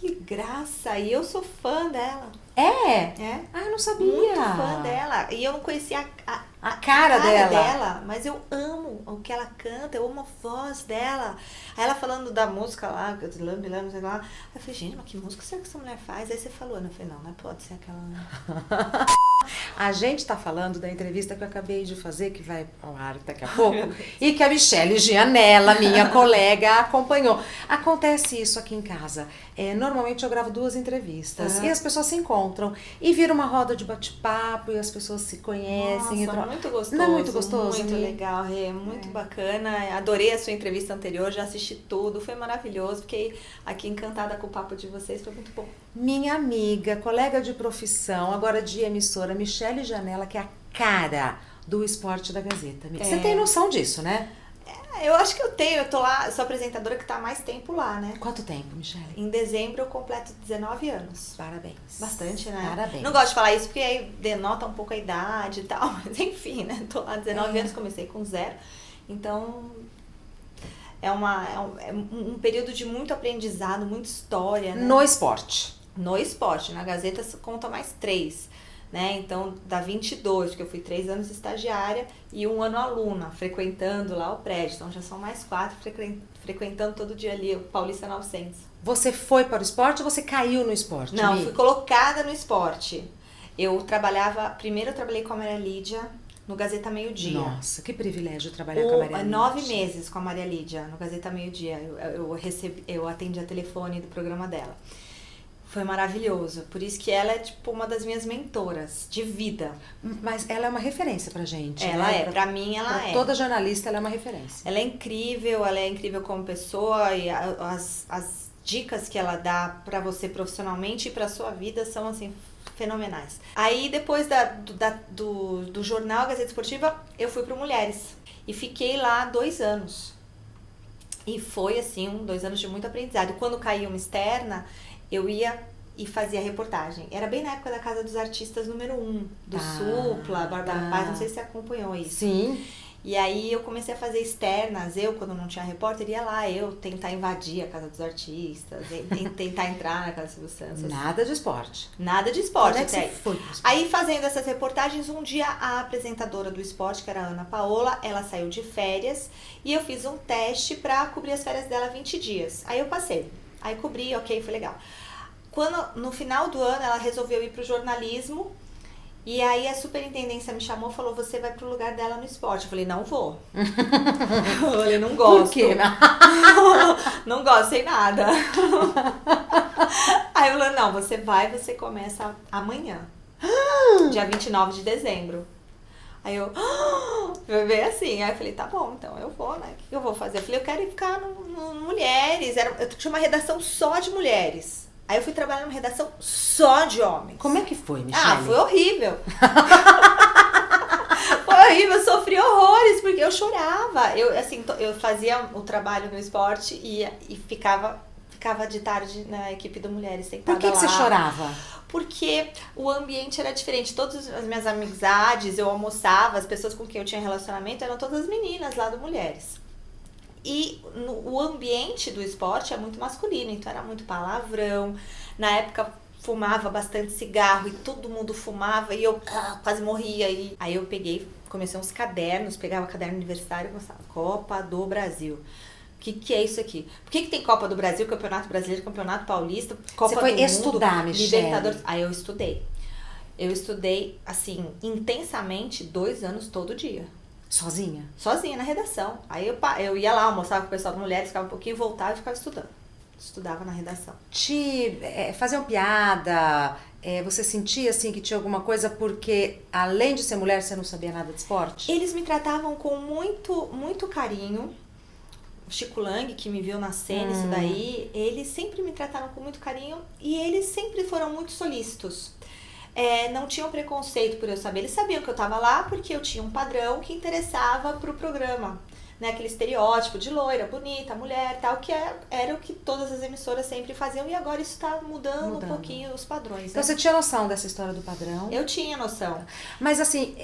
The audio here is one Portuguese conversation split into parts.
Que graça! E eu sou fã dela. É? Ah, eu não sabia. Muito fã dela. E eu não conhecia A cara dela. mas eu amo o que ela canta, eu amo a voz dela. Aí ela falando da música lá, Lambe, sei lá. Aí eu falei, gente, mas que música será que essa mulher faz? Aí você falou, eu falei, não pode ser aquela... A gente tá falando da entrevista que eu acabei de fazer, que vai ao ar daqui a pouco, e que a Michele Gianella, minha colega, acompanhou. Acontece isso aqui em casa. Normalmente eu gravo 2 entrevistas, e as pessoas se encontram, e vira uma roda de bate-papo, e as pessoas se conhecem. Nossa, muito gostoso. Não é muito gostoso? Muito legal, Rê, muito bacana. Adorei a sua entrevista anterior, já assisti tudo, foi maravilhoso. Fiquei aqui encantada com o papo de vocês, foi muito bom. Minha amiga, colega de profissão, agora de emissora, Michele Gianella, que é a cara do esporte da Gazeta. Você tem noção disso, né? Eu acho que eu tenho, eu tô lá, sou apresentadora que tá há mais tempo lá, né? Quanto tempo, Michele? Em dezembro eu completo 19 anos. Parabéns. Bastante, né? Parabéns. Não gosto de falar isso porque aí denota um pouco a idade e tal, mas enfim, né? Tô lá 19 anos, comecei com 0. Então, é um período de muito aprendizado, muita história, né? No esporte. No esporte. Na Gazeta conta mais 3. Né? Então, dá 22, porque eu fui 3 anos estagiária e 1 ano aluna, frequentando lá o prédio. Então, já são mais 4, frequentando todo dia ali o Paulista 900. Você foi para o esporte ou você caiu no esporte? Não, fui colocada no esporte. Primeiro eu trabalhei com a Maria Lídia no Gazeta Meio-Dia. Nossa, que privilégio trabalhar com a Maria Lídia. 9 meses com a Maria Lídia no Gazeta Meio-Dia. Eu atendi a telefone do programa dela. Foi maravilhoso. Por isso que ela é, tipo, uma das minhas mentoras de vida. Mas ela é uma referência pra gente, ela né? Pra mim, ela é. Toda jornalista, ela é uma referência. Ela é incrível como pessoa e as dicas que ela dá pra você profissionalmente e pra sua vida são, assim, fenomenais. Aí, depois do jornal Gazeta Esportiva, eu fui pro Mulheres. E fiquei lá 2 anos. E foi, assim, 2 anos de muito aprendizado. E quando caiu uma externa, eu ia e fazia reportagem. Era bem na época da Casa dos Artistas número 1, do Supla, Bárbara Paz, não sei se você acompanhou isso. Sim. E aí eu comecei a fazer externas, quando não tinha repórter, ia lá, tentar invadir a Casa dos Artistas, tentar entrar na Casa do Silvio Santos. Nada de esporte. Nada de esporte. Onde é que você foi pro esporte? Aí fazendo essas reportagens, um dia a apresentadora do esporte, que era a Ana Paola, ela saiu de férias e eu fiz um teste pra cobrir as férias dela 20 dias. Aí eu passei. Aí cobri, ok, foi legal. No final do ano, ela resolveu ir pro jornalismo. E aí a superintendência me chamou e falou, você vai pro lugar dela no esporte. Eu falei, não vou. Eu falei, não gosto. Por quê? Não gosto, sem nada. Aí eu falei, não, você começa amanhã. Dia 29 de dezembro. Aí eu veio assim, aí eu falei, tá bom, então eu vou, né? O que eu vou fazer? Eu falei, eu quero ir ficar no Mulheres. Eu tinha uma redação só de mulheres. Aí eu fui trabalhar numa redação só de homens. Como é que foi, Michele? Foi horrível. Foi horrível, eu sofri horrores, porque eu chorava. Eu fazia o trabalho no esporte e ficava de tarde na equipe do Mulheres sentada lá. Por que você chorava? Porque o ambiente era diferente. Todas as minhas amizades, eu almoçava, as pessoas com quem eu tinha relacionamento eram todas meninas lá do Mulheres. E o ambiente do esporte é muito masculino, então era muito palavrão. Na época fumava bastante cigarro e todo mundo fumava e eu quase morria. Aí eu comecei uns cadernos, pegava caderno aniversário e começava Copa do Brasil. O que é isso aqui? Por que tem Copa do Brasil, Campeonato Brasileiro, Campeonato Paulista, Copa do Mundo? Você foi estudar, Michele? Libertadores. Aí eu estudei. Eu estudei, assim, intensamente 2 anos todo dia. Sozinha? Sozinha, na redação. Aí eu ia lá, almoçava com o pessoal do Mulheres, ficava um pouquinho, voltava e ficava estudando. Estudava na redação. Faziam piada, você sentia assim que tinha alguma coisa porque, além de ser mulher, você não sabia nada de esporte? Eles me tratavam com muito, muito carinho. O Chico Lang, que me viu nascer nisso daí, eles sempre me trataram com muito carinho e eles sempre foram muito solícitos. Não tinham preconceito por eu saber. Eles sabiam que eu estava lá porque eu tinha um padrão que interessava pro programa. né, aquele estereótipo de loira, bonita, mulher, tal, que era o que todas as emissoras sempre faziam, e agora isso tá mudando um pouquinho os padrões. Então né? você tinha noção dessa história do padrão? Eu tinha noção. Mas assim,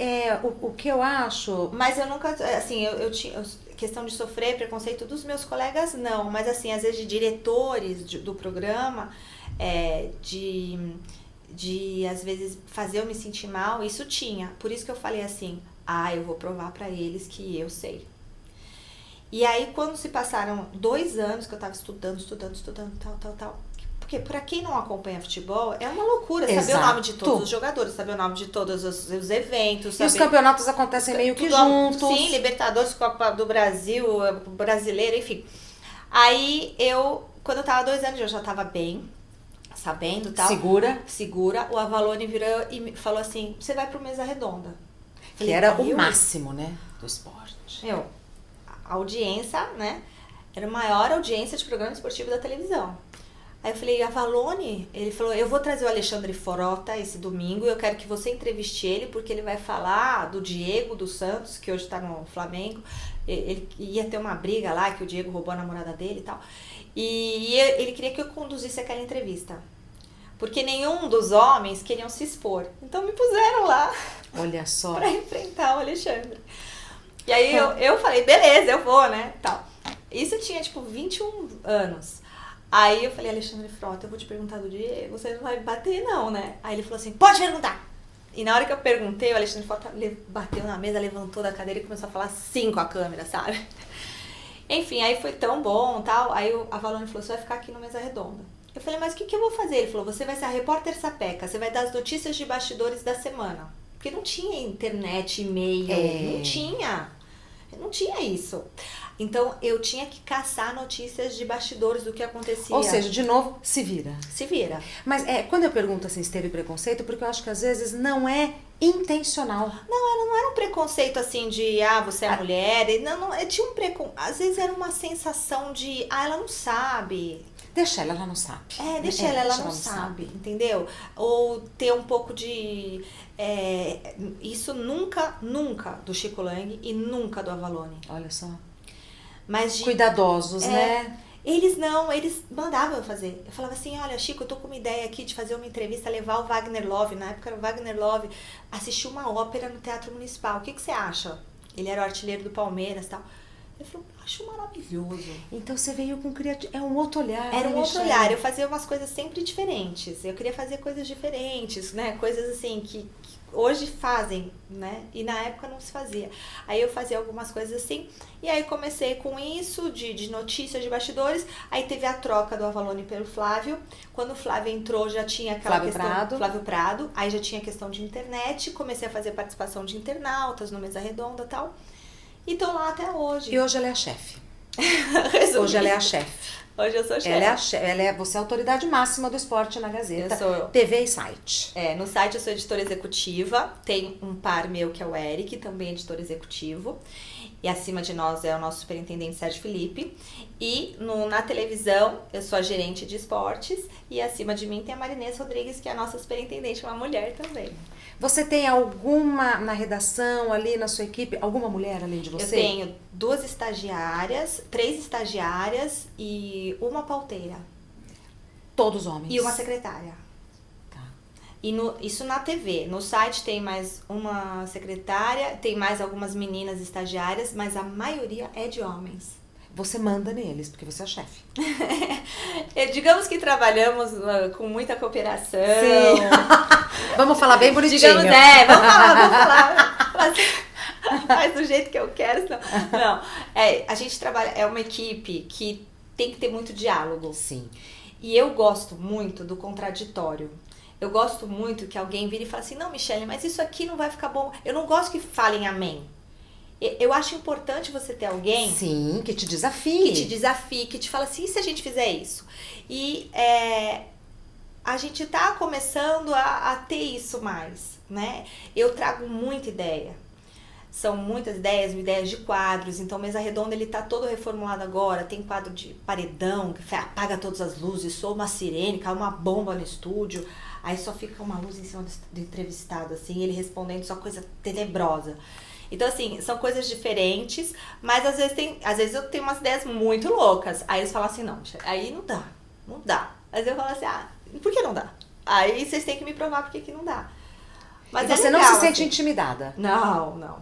o que eu acho... Mas eu nunca, assim, eu tinha... Questão de sofrer preconceito dos meus colegas, não. Mas assim, às vezes de diretores do programa, de às vezes fazer eu me sentir mal, isso tinha. Por isso que eu falei assim, eu vou provar pra eles que eu sei. E aí, quando se passaram 2 anos que eu tava estudando, tal. Porque pra quem não acompanha futebol, é uma loucura saber o nome de todos os jogadores, saber o nome de todos os eventos. E os campeonatos acontecem meio que juntos. Sim, Libertadores, Copa do Brasil, Brasileiro, enfim. Aí quando eu tava 2 anos, eu já tava bem, sabendo, tal. Segura. O Avalone virou e me falou assim, você vai pro Mesa Redonda. Que era o máximo, né, do esporte. A audiência, né, era a maior audiência de programa esportivo da televisão. Aí eu falei, Avalone? Ele falou, eu vou trazer o Alexandre Frota esse domingo, eu quero que você entreviste ele, porque ele vai falar do Diego dos Santos, que hoje tá no Flamengo. Ele ia ter uma briga lá, que o Diego roubou a namorada dele e tal. E ele queria que eu conduzisse aquela entrevista. Porque nenhum dos homens queriam se expor. Então me puseram lá. Olha só. Pra enfrentar o Alexandre. E aí eu falei, beleza, eu vou, né? Tal. Isso tinha, 21 anos. Aí eu falei, Alexandre Frota, eu vou te perguntar do Diego, você não vai me bater não, né? Aí ele falou assim, pode perguntar. E na hora que eu perguntei, o Alexandre Frota bateu na mesa, levantou da cadeira e começou a falar sim com a câmera, sabe? Enfim, aí foi tão bom, tal. Aí a Avalone falou, você vai ficar aqui no Mesa Redonda. Eu falei, mas o que eu vou fazer? Ele falou, você vai ser a repórter sapeca, você vai dar as notícias de bastidores da semana. Porque não tinha internet, e-mail, não tinha isso. Então, eu tinha que caçar notícias de bastidores do que acontecia. Ou seja, de novo, se vira. Se vira. Mas quando eu pergunto assim se teve preconceito, porque eu acho que às vezes não é intencional. Não era um preconceito assim de, você é mulher. Não, tinha um preconceito. Às vezes era uma sensação de, ela não sabe. Deixa ela não sabe. Deixa ela não sabe, entendeu? Ou ter um pouco de... isso nunca do Chico Lang e nunca do Avalone. Olha só. Mas cuidadosos, né? Eles mandavam eu fazer. Eu falava assim, olha, Chico, eu tô com uma ideia aqui de fazer uma entrevista, levar o Wagner Love, na época era o Wagner Love, assistir uma ópera no Teatro Municipal. O que você acha? Ele era o artilheiro do Palmeiras e tal. Ele falou, acho maravilhoso. Então você veio com um outro olhar. Era um outro olhar. Eu fazia umas coisas sempre diferentes. Eu queria fazer coisas diferentes, né? Coisas assim que hoje fazem, né? E na época não se fazia. Aí eu fazia algumas coisas assim. E aí comecei com isso, de notícias, de bastidores. Aí teve a troca do Avalone pelo Flávio. Quando o Flávio entrou, já tinha aquela Flávio Prado. Aí já tinha questão de internet. Comecei a fazer participação de internautas no Mesa Redonda e tal. E tô lá até hoje. E hoje ela é a chefe. Hoje ela é a chefe. Hoje eu sou chefe. Você é a autoridade máxima do esporte na Gazeta. Eu sou. TV e site. No site eu sou editora executiva. Tem um par meu que é o Eric, também editor executivo. E acima de nós é o nosso superintendente Sérgio Felipe. E na televisão eu sou a gerente de esportes. E acima de mim tem a Marinês Rodrigues, que é a nossa superintendente, uma mulher também. Você tem alguma na redação, ali na sua equipe, alguma mulher além de você? Eu tenho 2 estagiárias, 3 estagiárias e uma pauteira. Todos homens? E uma secretária. Tá. E isso na TV. No site tem mais uma secretária, tem mais algumas meninas estagiárias, mas a maioria é de homens. Você manda neles, porque você é a chefe. Digamos que trabalhamos com muita cooperação. Sim. Vamos falar bem bonitinho. Digamos, vamos falar. Faz do jeito que eu quero. Senão... Não, a gente trabalha, é uma equipe que tem que ter muito diálogo. Sim. E eu gosto muito do contraditório. Eu gosto muito que alguém vire e fale assim, não, Michele, mas isso aqui não vai ficar bom. Eu não gosto que falem amém. Eu acho importante você ter alguém... Sim, que te desafie. Que te fala assim, e se a gente fizer isso? E a gente tá começando a ter isso mais, né? Eu trago muita ideia. São muitas ideias de quadros. Então, Mesa Redonda, ele tá todo reformulado agora. Tem quadro de paredão, que apaga todas as luzes, soa uma sirene, cai uma bomba no estúdio. Aí só fica uma luz em cima do entrevistado, assim, ele respondendo só coisa tenebrosa. Então, assim, são coisas diferentes, mas às vezes eu tenho umas ideias muito loucas. Aí eles falam assim, não, aí não dá. Às vezes eu falo assim, por que não dá? Aí vocês têm que me provar por que não dá. Mas e você legal, não se sente assim. intimidada? Não.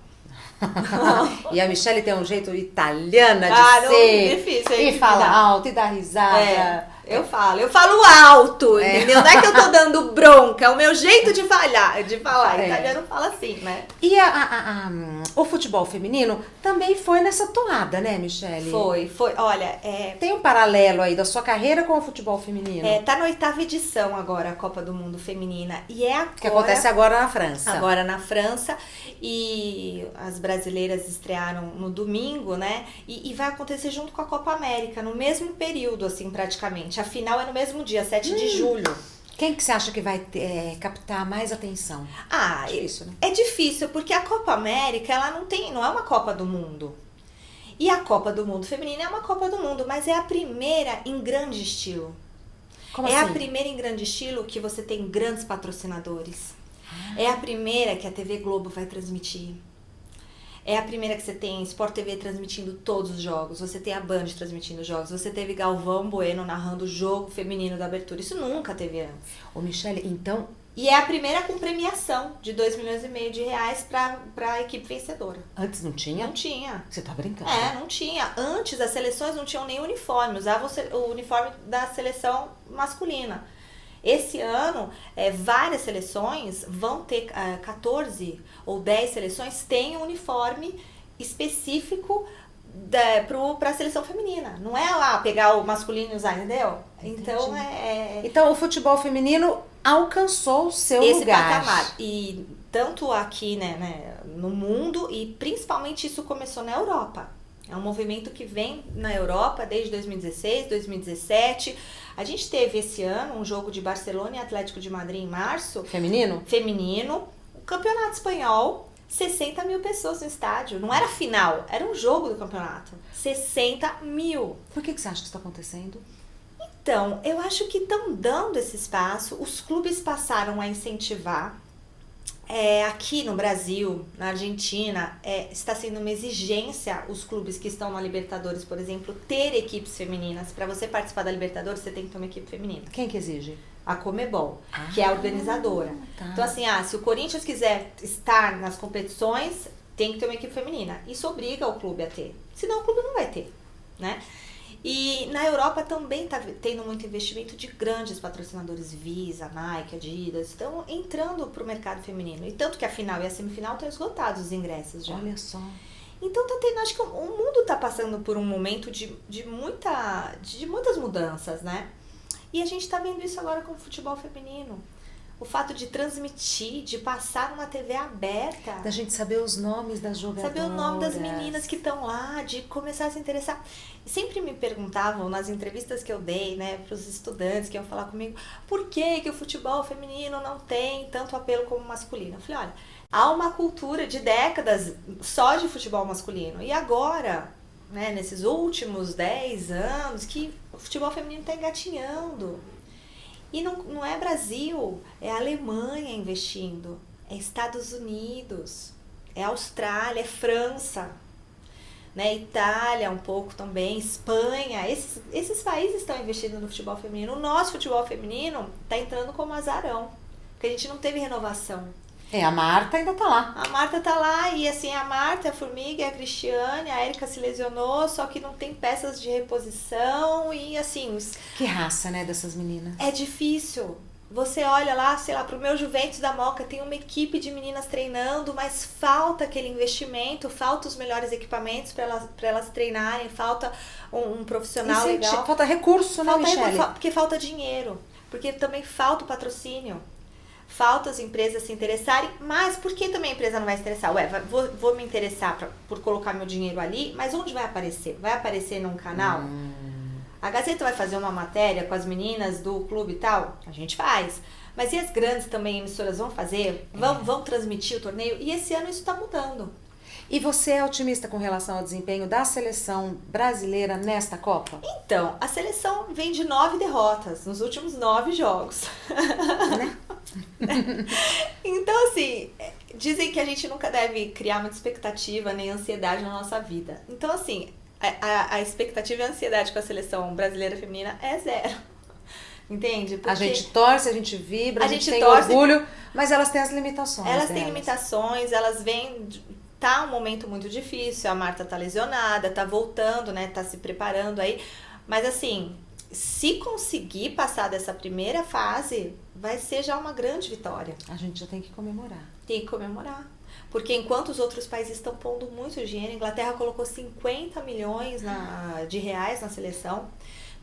E a Michelle tem um jeito italiana de não, ser. difícil, e fala alto, e dá risada. Eu falo alto, entendeu? Não é que eu tô dando bronca, é o meu jeito de falar. Italiano fala assim, né? E o futebol feminino também foi nessa toada, né, Michelle? Foi. Olha, tem um paralelo aí da sua carreira com o futebol feminino. Tá na 8ª edição agora a Copa do Mundo Feminina. E agora, que acontece agora na França. Agora na França. E as brasileiras estrearam no domingo, né? E vai acontecer junto com a Copa América, no mesmo período, assim, praticamente. A final é no mesmo dia, 7 de julho. Quem que você acha que vai captar mais atenção? Difícil, né? É difícil, porque a Copa América, ela não é uma Copa do Mundo. E a Copa do Mundo feminina é uma Copa do Mundo, mas é a primeira em grande estilo. Como assim? É a primeira em grande estilo que você tem grandes patrocinadores. É a primeira que a TV Globo vai transmitir. É a primeira que você tem Sport TV transmitindo todos os jogos. Você tem a Band transmitindo os jogos. Você teve Galvão Bueno narrando o jogo feminino da abertura. Isso nunca teve antes. Ô, Michelle, então... E é a primeira com premiação de R$2,5 milhões para a equipe vencedora. Antes não tinha? Não tinha. Você tá brincando? Não tinha. Antes as seleções não tinham nem uniforme. Usavam o uniforme da seleção masculina. Esse ano, várias seleções vão ter 14 ou 10 seleções têm um uniforme específico para a seleção feminina. Não é lá pegar o masculino e usar, entendeu? Entendi. Então, Então, o futebol feminino alcançou o seu esse lugar. patamar. E tanto aqui, né, no mundo, e principalmente isso começou na Europa. É um movimento que vem na Europa desde 2016, 2017. A gente teve esse ano um jogo de Barcelona e Atlético de Madrid em março. Feminino? Feminino. O campeonato espanhol, 60 mil pessoas no estádio. Não era final, era um jogo do campeonato. 60 mil. Por que você acha que isso está acontecendo? Então, eu acho que estão dando esse espaço. Os clubes passaram a incentivar. Aqui no Brasil, na Argentina, está sendo uma exigência os clubes que estão na Libertadores, por exemplo, ter equipes femininas. Para você participar da Libertadores, você tem que ter uma equipe feminina. Quem que exige? A Conmebol, que é a organizadora. Tá. Então, assim, se o Corinthians quiser estar nas competições, tem que ter uma equipe feminina. Isso obriga o clube a ter. Senão o clube não vai ter, né? E na Europa também está tendo muito investimento de grandes patrocinadores, Visa, Nike, Adidas, estão entrando para o mercado feminino. E tanto que a final e a semifinal estão esgotados os ingressos já. Olha só. Então acho que o mundo está passando por um momento de muitas mudanças, né? E a gente está vendo isso agora com o futebol feminino. O fato de transmitir, de passar numa TV aberta. Da gente saber os nomes das jogadoras. Saber o nome das meninas que estão lá, de começar a se interessar. Sempre me perguntavam nas entrevistas que eu dei, né, para os estudantes que iam falar comigo, por que o futebol feminino não tem tanto apelo como o masculino? Eu falei, olha, há uma cultura de décadas só de futebol masculino. E agora, né, nesses últimos 10 anos, que o futebol feminino está engatinhando. E não é Brasil, é Alemanha investindo, é Estados Unidos, é Austrália, é França, né? Itália um pouco também, Espanha. Esses países estão investindo no futebol feminino. O nosso futebol feminino está entrando como azarão, porque a gente não teve renovação. A Marta ainda tá lá. A Marta tá lá e assim, a Marta, a Formiga, a Cristiane, a Érica se lesionou, só que não tem peças de reposição e assim... Que raça, né, dessas meninas. É difícil. Você olha lá, sei lá, pro meu Juventus da Moca, tem uma equipe de meninas treinando, mas falta aquele investimento, falta os melhores equipamentos para elas treinarem, falta um profissional legal. Falta recurso, né, Michelle? Porque falta dinheiro, porque também falta o patrocínio. Falta as empresas se interessarem, mas por que também a empresa não vai se interessar? Vou me interessar por colocar meu dinheiro ali, mas onde vai aparecer? Vai aparecer num canal? A Gazeta vai fazer uma matéria com as meninas do clube e tal? A gente faz. Mas e as grandes também emissoras vão fazer? Vão transmitir o torneio? E esse ano isso está mudando. E você é otimista com relação ao desempenho da seleção brasileira nesta Copa? Então, a seleção vem de 9 derrotas nos últimos 9 jogos. Né? Então, assim, dizem que a gente nunca deve criar muita expectativa nem ansiedade na nossa vida. Então, assim, a expectativa e a ansiedade com a seleção brasileira feminina é zero. Entende? Porque a gente torce, a gente vibra, a gente tem torce, orgulho, mas elas têm as limitações. Elas têm limitações, elas vêm... Tá um momento muito difícil, a Marta tá lesionada, tá voltando, né? Tá se preparando aí. Mas assim, se conseguir passar dessa primeira fase, vai ser já uma grande vitória. A gente já tem que comemorar. Tem que comemorar. Porque enquanto os outros países estão pondo muito dinheiro, a Inglaterra colocou 50 milhões de reais na seleção,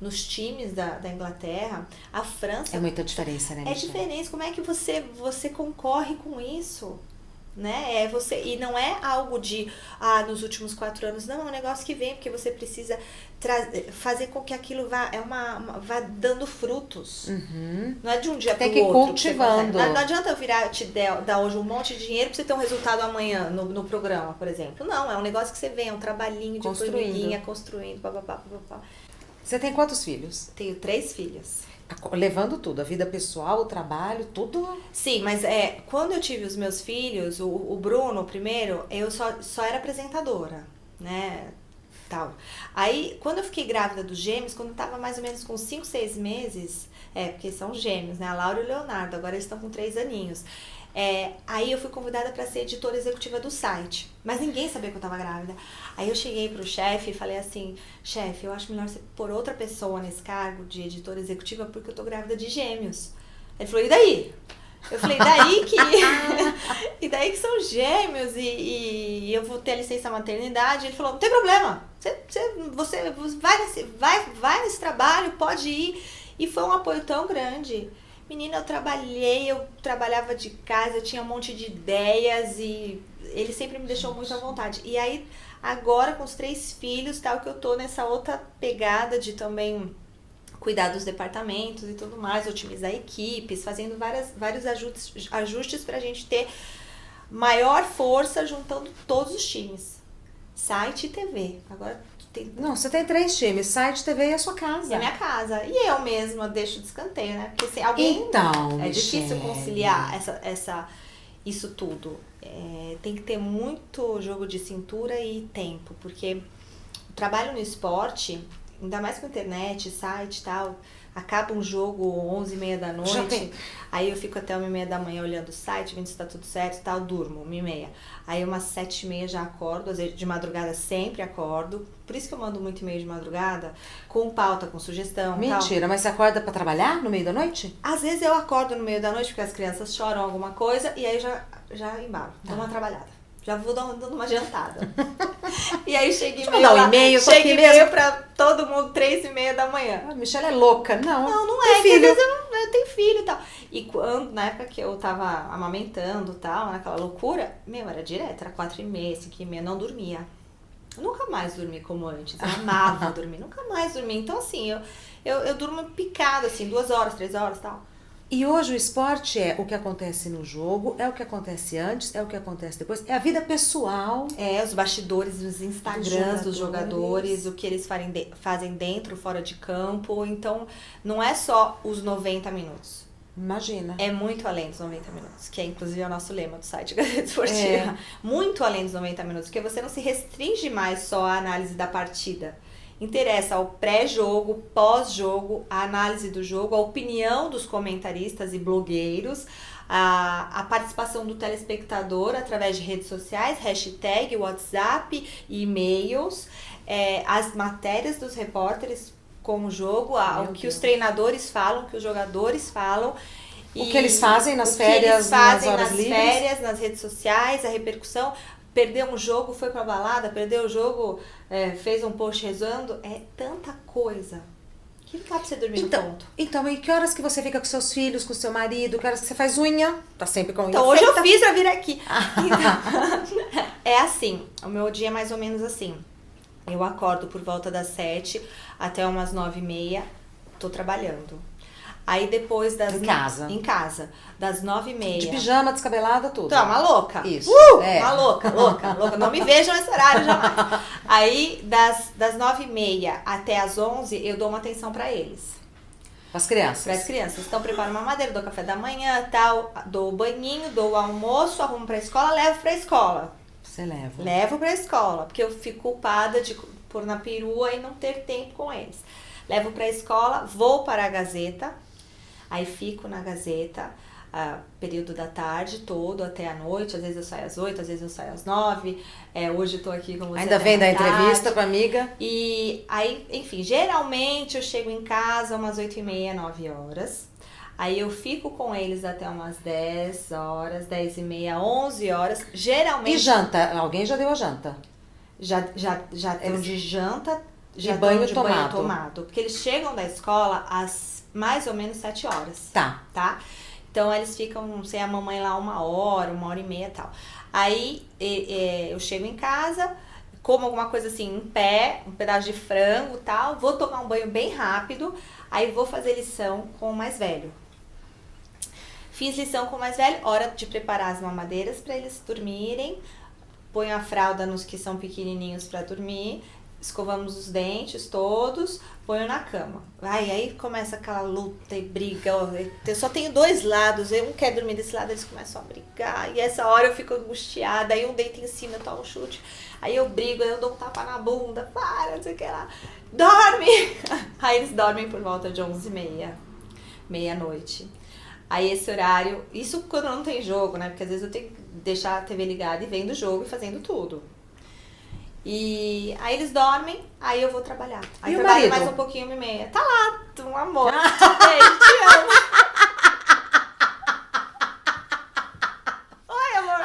nos times da Inglaterra. A França... É muita diferença, né, Michelle? É diferença. Como é que você concorre com isso? Né? E não é algo de nos últimos 4 anos, não, é um negócio que vem, porque você precisa fazer com que aquilo vá dando frutos. Não é de um dia para o outro. Tem que ir cultivando. Não adianta eu dar hoje um monte de dinheiro para você ter um resultado amanhã no programa, por exemplo. Não, é um negócio que você vem, é um trabalhinho de formiguinha, construindo, papapá. Você tem quantos filhos? Tenho 3 filhas. Levando tudo, a vida pessoal, o trabalho, tudo. Sim, mas quando eu tive os meus filhos, o Bruno, primeiro, eu só era apresentadora, né, tal. Aí, quando eu fiquei grávida dos gêmeos, quando eu tava mais ou menos com 5, 6 meses, porque são gêmeos, né, a Laura e o Leonardo, agora eles estão com 3 aninhos. Aí eu fui convidada para ser editora executiva do site, mas ninguém sabia que eu tava grávida. Aí eu cheguei pro chefe e falei assim, chefe, eu acho melhor você pôr outra pessoa nesse cargo de editora executiva porque eu tô grávida de gêmeos. Ele falou, e daí? Eu falei, e daí que são gêmeos e eu vou ter a licença maternidade. Ele falou, não tem problema, você vai nesse trabalho, pode ir. E foi um apoio tão grande. Menina, eu trabalhava de casa, eu tinha um monte de ideias e ele sempre me deixou muito à vontade. E aí, agora com os 3 filhos, tal, que eu tô nessa outra pegada de também cuidar dos departamentos e tudo mais, otimizar equipes, fazendo vários ajustes pra gente ter maior força juntando todos os times. Site e TV. Agora Não, você tem 3 times, site, TV e a sua casa. É a minha casa. E eu mesma deixo de escanteio, né? Porque se alguém... Então, é Michelle, difícil conciliar isso tudo. Tem que ter muito jogo de cintura e tempo. Porque o trabalho no esporte, ainda mais com internet, site e tal... Acaba um jogo 11h30 da noite, aí eu fico até 1h30 da manhã olhando o site, vendo se tá tudo certo e tal, durmo 1h30. Aí umas 7h30 já acordo, às vezes de madrugada sempre acordo. Por isso que eu mando muito e-mail de madrugada, com pauta, com sugestão. Mentira, tal. Mas você acorda pra trabalhar no meio da noite? Às vezes eu acordo no meio da noite porque as crianças choram alguma coisa e aí já embalo, dou uma trabalhada. Já vou dando uma jantada. E aí chega e-mail pra todo mundo 3h30 da manhã. A Michelle é louca. Não é. Filho. Às vezes eu tenho filho e tal. E quando, na época que eu tava amamentando e tal, naquela loucura, era direto, era 4h30, 5h30, não dormia. Eu nunca mais dormi como antes. Eu amava dormir, nunca mais dormi. Então, assim, eu durmo picada, assim, 2 horas, 3 horas e tal. E hoje o esporte é o que acontece no jogo, é o que acontece antes, é o que acontece depois, é a vida pessoal. Os bastidores, os Instagrams dos jogadores, o que eles fazem dentro, fora de campo. Então, não é só os 90 minutos. Imagina. É muito além dos 90 minutos, que é inclusive o nosso lema do site Gazeta Esportiva. Muito além dos 90 minutos, porque você não se restringe mais só à análise da partida. Interessa ao pré-jogo, pós-jogo, a análise do jogo, a opinião dos comentaristas e blogueiros, a participação do telespectador através de redes sociais, hashtag, WhatsApp, e-mails, as matérias dos repórteres com o jogo, o que os treinadores falam, o que os jogadores falam. O que eles fazem nas férias, nas horas livres. Nas férias, nas redes sociais, a repercussão. Perdeu um jogo, foi pra balada, perdeu o jogo, fez um post rezando. É tanta coisa. Que não dá pra você dormir no ponto. Então, e que horas que você fica com seus filhos, com seu marido? Que horas que você faz unha? Tá sempre com unha Então, hoje eu fiz pra vir aqui. Então, é assim, o meu dia é mais ou menos assim. Eu acordo por volta das 7 até umas 9h30, tô trabalhando. Aí depois das... Em casa. Das 9h30. De pijama, descabelada, tudo. Então, uma louca. Isso. Uma louca. Não me vejam nesse horário jamais. Aí, das 9h30 até as 11h, eu dou uma atenção pra eles. As crianças. Para as crianças. Então, preparo uma madeira, dou café da manhã, tal, dou o banhinho, dou o almoço, arrumo pra escola, levo pra escola. Você leva. Levo pra escola, porque eu fico culpada de pôr na perua e não ter tempo com eles. Levo pra escola, vou para a Gazeta, aí fico na Gazeta, período da tarde todo até a noite, às vezes eu saio às 8, às vezes eu saio às 9, hoje eu tô aqui com você. Ainda vem da entrevista com a amiga? E aí, enfim, geralmente eu chego em casa umas 8h30, 9 horas. Aí eu fico com eles até umas 10 horas, 10h30, 11 horas. Geralmente. E janta? Alguém já deu a janta? Já estão de janta, já banho estão de tomado. banho tomado. Porque eles chegam da escola às mais ou menos 7 horas. Tá? Então eles ficam sem a mamãe lá 1h30 e tal. Aí eu chego em casa, como alguma coisa assim em pé, um pedaço de frango e tal, vou tomar um banho bem rápido, aí vou fazer lição com o mais velho. Fiz lição com o mais velho, hora de preparar as mamadeiras para eles dormirem, ponho a fralda nos que são pequenininhos para dormir, escovamos os dentes todos, ponho na cama. Aí começa aquela luta e briga. Eu só tenho 2 lados, um quer dormir desse lado, eles começam a brigar. E essa hora eu fico angustiada, aí um deita em cima, eu tomo um chute. Aí eu brigo, aí eu dou um tapa na bunda, para, não sei o que lá. Dorme! Aí eles dormem por volta de 11h30, meia-noite. Aí esse horário, isso quando não tem jogo, né? Porque às vezes eu tenho que deixar a TV ligada e vendo o jogo e fazendo tudo. E aí eles dormem, aí eu vou trabalhar. Aí e trabalho o marido? mais um pouquinho, 1h30. Tá lá, um amor. Beijo, te amo. Oi, amor.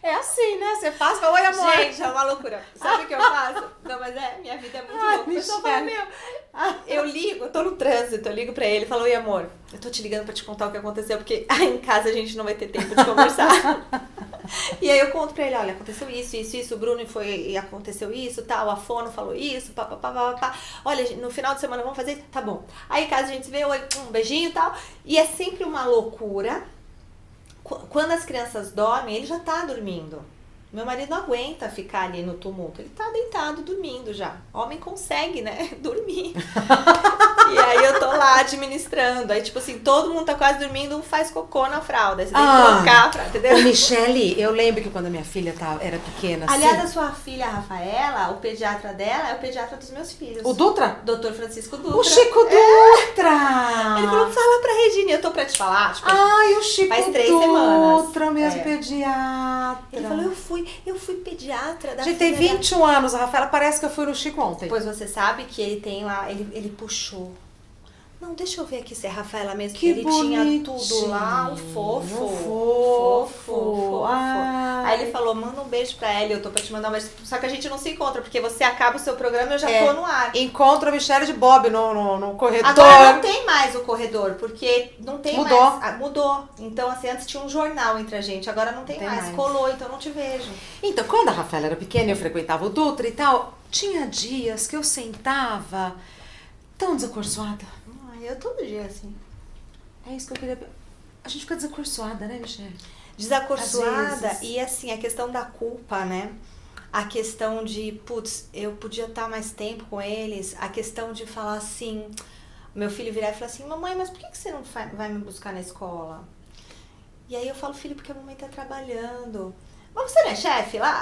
É assim, né? Você faz, fala, oi, amor. Gente, é uma loucura. Sabe o que eu faço? Não, mas minha vida é muito louca. O pessoal fala, eu ligo, eu tô no trânsito, eu ligo pra ele e falo, oi, amor, eu tô te ligando pra te contar o que aconteceu, porque aí em casa a gente não vai ter tempo de conversar. E aí eu conto pra ele, olha, aconteceu isso, o Bruno foi e aconteceu isso, tal, a Fono falou isso, papapá. Olha, no final de semana vamos fazer isso? Tá bom. Aí em casa a gente se vê, oi, um beijinho e tal. E é sempre uma loucura. Quando as crianças dormem, ele já tá dormindo. Meu marido não aguenta ficar ali no tumulto. Ele tá deitado, dormindo já. Homem consegue, né? Dormir. E aí eu tô lá administrando. Aí, tipo assim, todo mundo tá quase dormindo, um faz cocô na fralda. Aí você tem que trocar a fralda, entendeu? Michele, eu lembro que quando a minha filha era pequena, Aliás, assim... a sua filha, a Rafaela, o pediatra dela é o pediatra dos meus filhos. O Dutra? Dr. Francisco Dutra. O Chico Dutra! Ele falou, fala pra Regina. Eu tô pra te falar, tipo... Ai, o Chico faz 3 Dutra, semanas. mesmo pediatra. Ele falou, eu fui pediatra da gente, tem filha 21 anos, a Rafaela parece que eu fui no Chico ontem. Pois você sabe que ele tem lá, ele puxou. Não, deixa eu ver aqui se é Rafaela mesmo, que ele bonitinho. tinha tudo lá, um fofo. Fofo. Aí ele falou, manda um beijo pra ela, eu tô pra te mandar um beijo. Só que a gente não se encontra, porque você acaba o seu programa e eu já tô no ar. Encontro a Michele de Bob no corredor. Agora não tem mais o corredor, porque não tem Mudou. mais. Mudou. Então, assim, antes tinha um jornal entre a gente, agora não tem mais. Colou, então não te vejo. Então, quando a Rafaela era pequena, eu frequentava o Dutra e tal, tinha dias que eu sentava tão desacorçoada. Eu todo dia, assim. É isso que eu queria... A gente fica desacorçoada, né, Michele? Desacorçoada e, assim, a questão da culpa, né? A questão de, putz, eu podia estar mais tempo com eles. A questão de falar assim... Meu filho virar e falar assim, mamãe, mas por que você não vai me buscar na escola? E aí eu falo, filho, porque a mamãe tá trabalhando. Mas você não é chefe lá?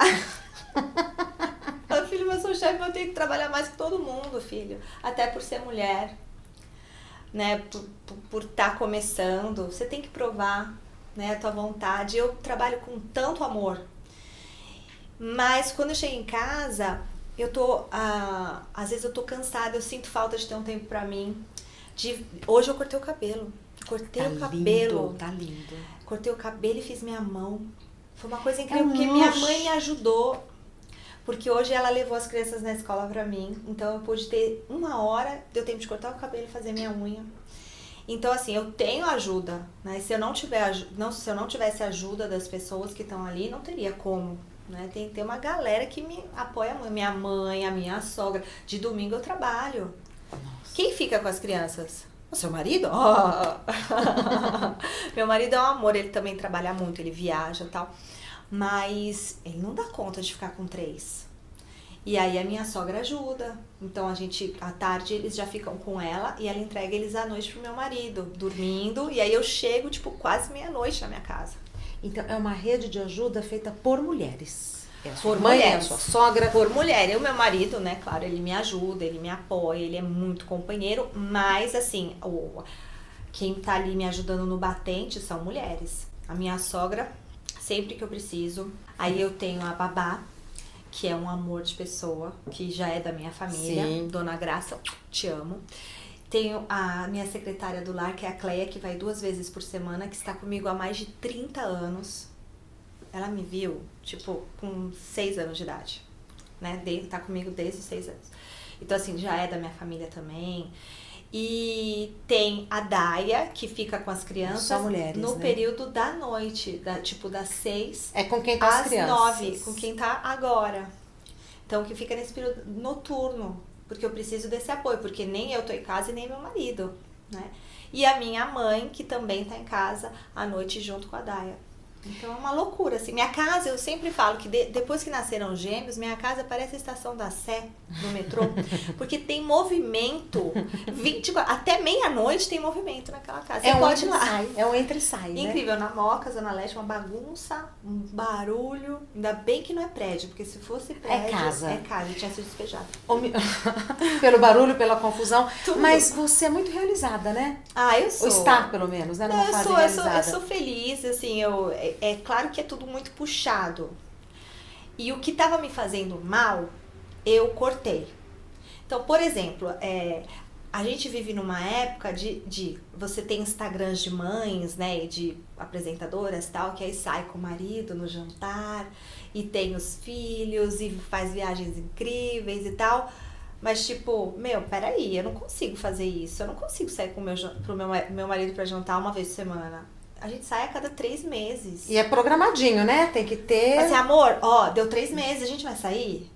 Eu falo, filho, mas eu sou chefe, mas eu tenho que trabalhar mais que todo mundo, filho. Até por ser mulher. Né, por estar começando, você tem que provar, né, a tua vontade. Eu trabalho com tanto amor, mas quando eu chego em casa, eu tô, às vezes eu tô cansada, eu sinto falta de ter um tempo pra mim. Hoje eu cortei o cabelo, Tá lindo. Cortei o cabelo e fiz minha mão. Foi uma coisa incrível, porque minha mãe me ajudou. Porque hoje ela levou as crianças na escola pra mim, então eu pude ter 1 hora, deu tempo de cortar o cabelo e fazer minha unha. Então, assim, eu tenho ajuda, né? Se eu não tivesse ajuda das pessoas que estão ali, não teria como, né? Tem que ter uma galera que me apoia muito. Minha mãe, a minha sogra. De domingo eu trabalho. Nossa. Quem fica com as crianças? O seu marido? Meu marido é um amor, ele também trabalha muito, ele viaja e tal. Mas ele não dá conta de ficar com 3. E aí a minha sogra ajuda. Então à tarde eles já ficam com ela e ela entrega eles à noite pro meu marido, dormindo. E aí eu chego, tipo, quase meia-noite na minha casa. Então, é uma rede de ajuda feita por mulheres. É a sua Por mãe, é a mulheres. sua sogra. Por mulher. E o meu marido, né, claro, ele me ajuda, ele me apoia, ele é muito companheiro. Mas, assim, quem tá ali me ajudando no batente são mulheres. A minha sogra, sempre que eu preciso. Aí eu tenho a babá, que é um amor de pessoa, que já é da minha família. Sim. Dona Graça, te amo. Tenho a minha secretária do lar, que é a Cleia, que vai 2 vezes por semana, que está comigo há mais de 30 anos. Ela me viu, tipo, com 6 anos de idade, né? Tá comigo desde os 6 anos. Então, assim, já é da minha família também. E tem a Daia, que fica com as crianças Só mulheres, no né? período da noite, tipo, das 6 É com quem tá as às crianças. 9, com quem tá agora. Então, que fica nesse período noturno, porque eu preciso desse apoio, porque nem eu tô em casa e nem meu marido, né? E a minha mãe, que também tá em casa à noite junto com a Daia. Então é uma loucura, assim. Minha casa, eu sempre falo que depois que nasceram gêmeos, minha casa parece a estação da Sé, no metrô, porque tem movimento, 24, até meia-noite tem movimento naquela casa. Você pode ir lá. É um entra e sai, né? Incrível, na Moca, Zona Leste, uma bagunça, um barulho. Ainda bem que não é prédio, porque se fosse prédio... É casa. É casa, eu tinha sido despejada. Pelo barulho, pela confusão. Tudo. Mas você é muito realizada, né? Ah, eu sou. Ou está, pelo menos, né? Numa fase realizada. Eu sou feliz, assim, é claro que é tudo muito puxado. E o que tava me fazendo mal, eu cortei. Então, por exemplo, a gente vive numa época de você tem Instagrams de mães, né, e de apresentadoras tal, que aí sai com o marido no jantar, e tem os filhos, e faz viagens incríveis e tal. Mas, tipo, peraí, eu não consigo fazer isso. Eu não consigo sair com pro meu marido pra jantar uma vez por semana. A gente sai a cada 3 meses. E é programadinho, né? Tem que ter... Assim, amor, deu 3 meses, a gente vai sair?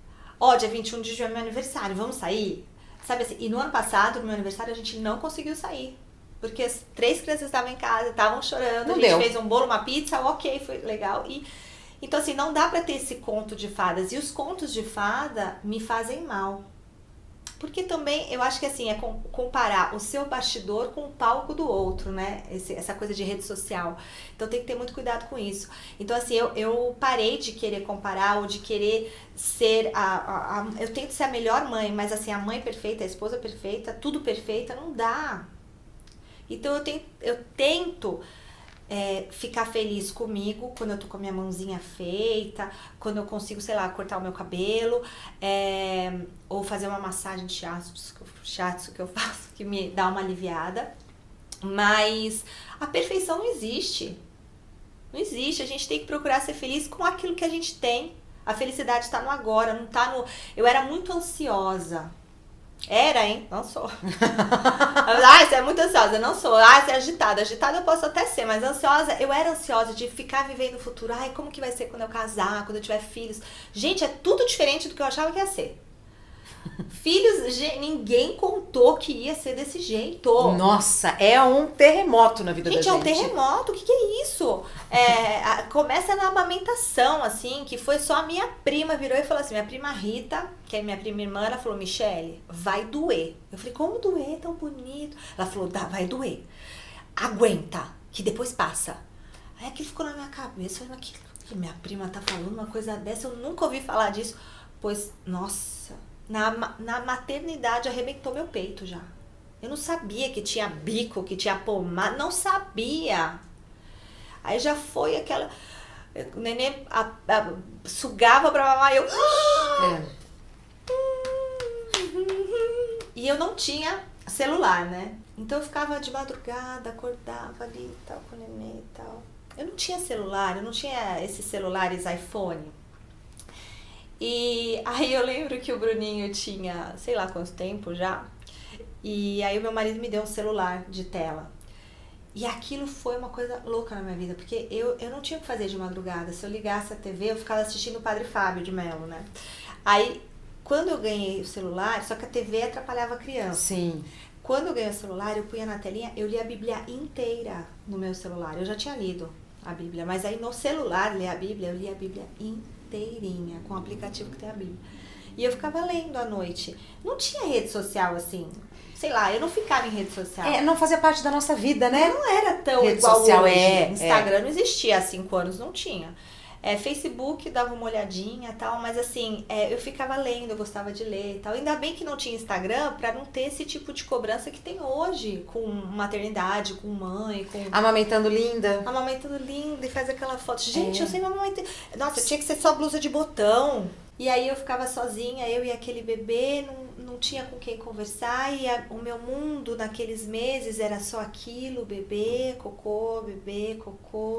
Dia 21 de junho é meu aniversário, vamos sair? Sabe assim, e no ano passado, no meu aniversário, a gente não conseguiu sair. Porque as 3 crianças estavam em casa, estavam chorando, Não a gente deu. fez um bolo, uma pizza, ok, foi legal. Então, assim, não dá pra ter esse conto de fadas. E os contos de fada me fazem mal. Porque também, eu acho que assim, é comparar o seu bastidor com o palco do outro, né? Essa coisa de rede social. Então tem que ter muito cuidado com isso. Então assim, eu parei de querer comparar ou de querer ser eu tento ser a melhor mãe, mas assim, a mãe perfeita, a esposa perfeita, tudo perfeita, não dá. Então eu tento ficar feliz comigo quando eu tô com a minha mãozinha feita, quando eu consigo, sei lá, cortar o meu cabelo, ou fazer uma massagem de shiatsu que eu faço, que me dá uma aliviada. Mas a perfeição não existe. Não existe. A gente tem que procurar ser feliz com aquilo que a gente tem. A felicidade está no agora, não tá no... Eu era muito ansiosa. Era, hein? Não sou. Você é muito ansiosa. Não sou. Você é agitada. Agitada eu posso até ser, mas ansiosa... Eu era ansiosa de ficar vivendo o futuro. Como que vai ser quando eu casar, quando eu tiver filhos? Gente, é tudo diferente do que eu achava que ia ser. Filhos, ninguém contou que ia ser desse jeito. Nossa, é um terremoto na vida da gente. Gente, é um terremoto, o que é isso? Começa na amamentação, assim, que foi só a minha prima virou e falou assim, minha prima Rita, que é minha prima irmã, ela falou, Michele, vai doer. Eu falei, como doer? Tão bonito. Ela falou, vai doer. Aguenta, que depois passa. Aí aquilo ficou na minha cabeça, falei, aquilo que minha prima tá falando uma coisa dessa, eu nunca ouvi falar disso. Pois, nossa... Na maternidade arrebentou meu peito já. Eu não sabia que tinha bico, que tinha pomada. Não sabia. Aí já foi aquela... O neném sugava pra mamar e eu... E eu não tinha celular, né? Então eu ficava de madrugada, acordava ali e tal, com o neném e tal. Eu não tinha celular, eu não tinha esses celulares iPhone. E aí eu lembro que o Bruninho tinha, sei lá quanto tempo já, e aí o meu marido me deu um celular de tela. E aquilo foi uma coisa louca na minha vida, porque eu não tinha o que fazer de madrugada. Se eu ligasse a TV, eu ficava assistindo o Padre Fábio de Mello, né? Aí, quando eu ganhei o celular, só que a TV atrapalhava a criança. Sim. Quando eu ganhei o celular, eu punha na telinha, eu li a Bíblia inteira no meu celular. Eu já tinha lido a Bíblia, mas aí no celular, ler a Bíblia, eu li a Bíblia inteirinha, com o aplicativo que tem a Bíblia. E eu ficava lendo à noite. Não tinha rede social assim. Sei lá, eu não ficava em rede social. Não fazia parte da nossa vida, né? Não era tão rede igual social hoje. Instagram não existia há 5 anos, não tinha. Facebook, dava uma olhadinha e tal, mas assim, eu ficava lendo, eu gostava de ler e tal. Ainda bem que não tinha Instagram pra não ter esse tipo de cobrança que tem hoje, com maternidade, com mãe, com... Amamentando linda. Amamentando linda e faz aquela foto. Gente, eu sempre amamentei. Nossa, tinha que ser só blusa de botão. E aí eu ficava sozinha, eu e aquele bebê, não tinha com quem conversar. E o meu mundo naqueles meses era só aquilo, bebê, cocô,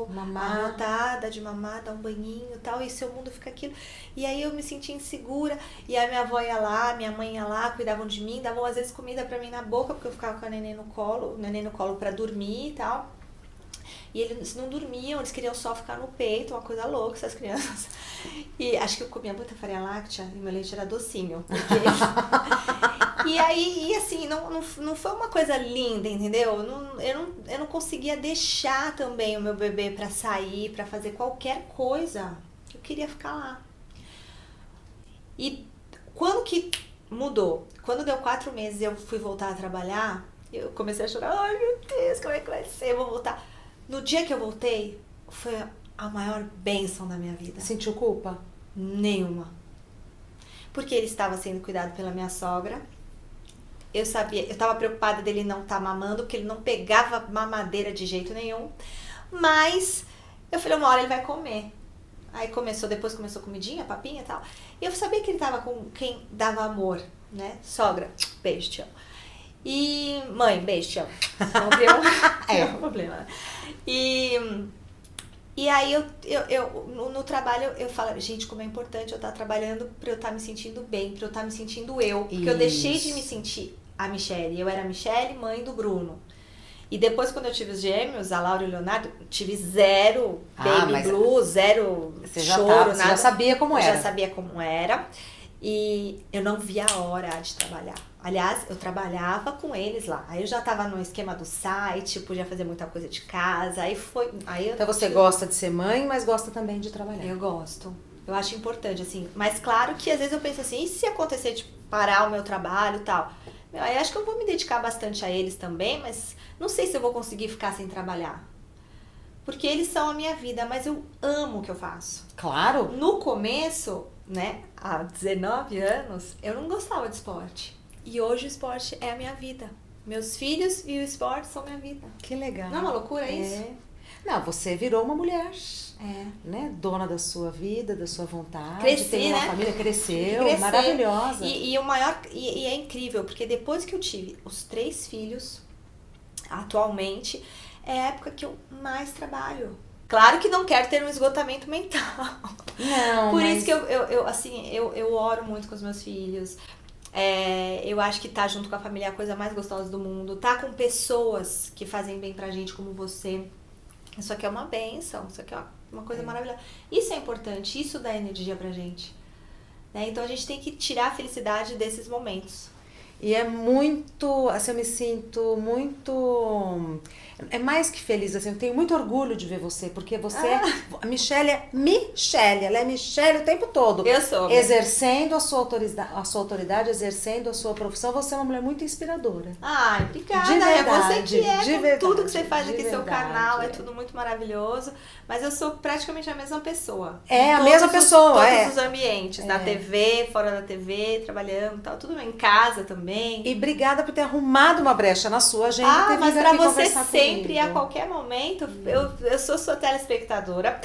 Mamar. dar de mamar, dar um banhinho e tal. E seu mundo fica aquilo. E aí eu me sentia insegura. E a minha avó ia lá, minha mãe ia lá, cuidavam de mim, davam às vezes comida pra mim na boca, porque eu ficava com a neném no colo, o neném no colo pra dormir e tal. E eles não dormiam, eles queriam só ficar no peito, uma coisa louca, essas crianças. E acho que eu comia muita farinha láctea e meu leite era docinho. Porque... e aí, assim, não foi uma coisa linda, entendeu? Eu não conseguia deixar também o meu bebê pra sair, pra fazer qualquer coisa. Eu queria ficar lá. E quando que mudou? Quando deu 4 meses e eu fui voltar a trabalhar, eu comecei a chorar. Ai, meu Deus, como é que vai ser? Eu vou voltar. No dia que eu voltei, foi a maior bênção da minha vida. Sentiu culpa? Nenhuma. Porque ele estava sendo cuidado pela minha sogra. Eu estava preocupada dele não estar mamando, porque ele não pegava mamadeira de jeito nenhum. Mas eu falei, uma hora ele vai comer. Aí depois começou comidinha, papinha e tal. E eu sabia que ele estava com quem dava amor, né? Sogra, beijo, te amo. E mãe, beijo, te amo. Não tem um problema. E aí no trabalho eu falo, gente, como é importante eu estar trabalhando pra eu estar me sentindo bem, pra eu estar me sentindo eu. Porque eu deixei de me sentir a Michele. Eu era a Michele, mãe do Bruno. E depois, quando eu tive os gêmeos, a Laura e o Leonardo, tive zero baby blue, zero choro, nada. Você já sabia como era. Eu já sabia como era. E eu não via a hora de trabalhar. Aliás, eu trabalhava com eles lá. Aí eu já tava no esquema do site, podia fazer muita coisa de casa. Então você gosta de ser mãe, mas gosta também de trabalhar. Eu gosto. Eu acho importante, assim. Mas claro que às vezes eu penso assim, e se acontecer de parar o meu trabalho e tal? Aí acho que eu vou me dedicar bastante a eles também, mas não sei se eu vou conseguir ficar sem trabalhar. Porque eles são a minha vida, mas eu amo o que eu faço. Claro. No começo, né, há 19 anos, eu não gostava de esporte. E hoje o esporte é a minha vida. Meus filhos e o esporte são minha vida. Que legal. Não é uma loucura isso? Não, você virou uma mulher, né? Dona da sua vida, da sua vontade. Cresci, tem uma né? família, cresceu, maravilhosa. E o maior, e é incrível, porque depois que eu tive os 3 filhos, atualmente, é a época que eu mais trabalho. Claro que não quero ter um esgotamento mental. Não, Por isso que eu oro muito com os meus filhos. Eu acho que tá junto com a família é a coisa mais gostosa do mundo. Tá com pessoas que fazem bem pra gente, como você. Isso aqui é uma bênção, isso aqui é uma coisa maravilhosa. Isso é importante, isso dá energia pra gente. Né? Então a gente tem que tirar a felicidade desses momentos. E é muito, assim, eu me sinto muito, é mais que feliz, assim, eu tenho muito orgulho de ver você, porque você a Michele é Michele, ela é Michele o tempo todo. Eu sou. Exercendo a sua autoridade, exercendo a sua profissão, você é uma mulher muito inspiradora. Ai, obrigada. De verdade, é você que é, de com verdade, tudo que você faz aqui no seu verdade, canal, é tudo muito maravilhoso, mas eu sou praticamente a mesma pessoa. É, a Todos mesma pessoa, todos os ambientes, na TV, fora da TV, trabalhando e tal, tudo bem, em casa também. E obrigada por ter arrumado uma brecha na sua agenda e ter mas vindo pra aqui você conversar sempre e a comigo. qualquer momento, eu sou sua telespectadora,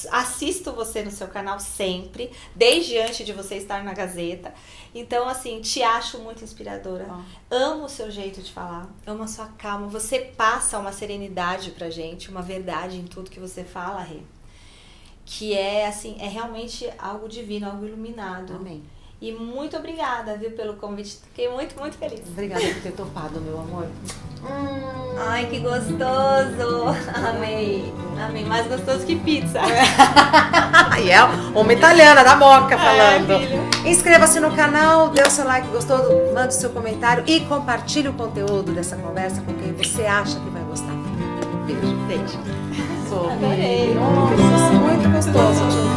assisto você no seu canal sempre, desde antes de você estar na Gazeta. Então, assim, te acho muito inspiradora. Amo o seu jeito de falar, amo a sua calma. Você passa uma serenidade pra gente, uma verdade em tudo que você fala, Rê. Que é, assim, é realmente algo divino, algo iluminado. Amém. E muito obrigada, viu, pelo convite. Fiquei muito, muito feliz. Obrigada por ter topado, meu amor. Ai, que gostoso! Amei, amei. Mais gostoso que pizza. E é uma italiana da Moca falando. Filho. Inscreva-se no canal, dê o seu like gostoso, mande o seu comentário e compartilhe o conteúdo dessa conversa com quem você acha que vai gostar. Beijo. Beijo. Sou Adorei. muito gostoso.